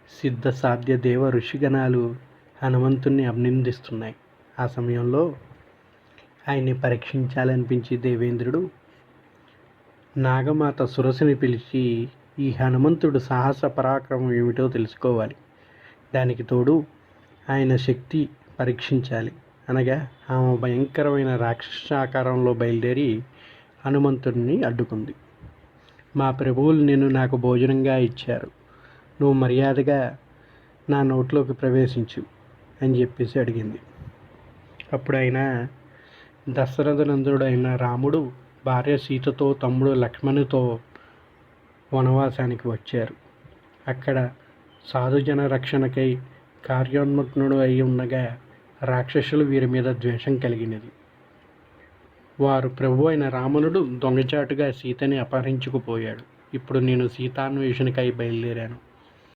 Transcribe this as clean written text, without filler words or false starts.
సిద్ధ సాధ్య దేవ ఋషిగణాలు హనుమంతుణ్ణి అభినందిస్తున్నాయి. ఆ సమయంలో ఆయన్ని పరీక్షించాలనిపించి దేవేంద్రుడు నాగమాత సురసిని పిలిచి ఈ హనుమంతుడు సాహస పరాక్రమం ఏమిటో తెలుసుకోవాలి, దానికి తోడు ఆయన శక్తి పరీక్షించాలి అనగా ఆమె భయంకరమైన రాక్షసాకారంలో బయలుదేరి హనుమంతుడిని అడ్డుకుంది. మా ప్రభువులు నిన్ను నాకు భోజనంగా ఇచ్చారు, నువ్వు మర్యాదగా నా నోట్లోకి ప్రవేశించు అని చెప్పేసి అడిగింది. అప్పుడు ఆయన దశరథనందుడైన రాముడు భార్య సీతతో తమ్ముడు లక్ష్మణుతో వనవాసానికి వచ్చారు. అక్కడ సాధుజన రక్షణకై కార్యోన్ముఖుడు అయి ఉండగా రాక్షసులు వీరి మీద ద్వేషం కలిగినది. వారు ప్రభు అయిన రావణుడు దొంగచాటుగా సీతని అపహరించుకుపోయాడు. ఇప్పుడు నేను సీతాన్వేషణకై బయలుదేరాను.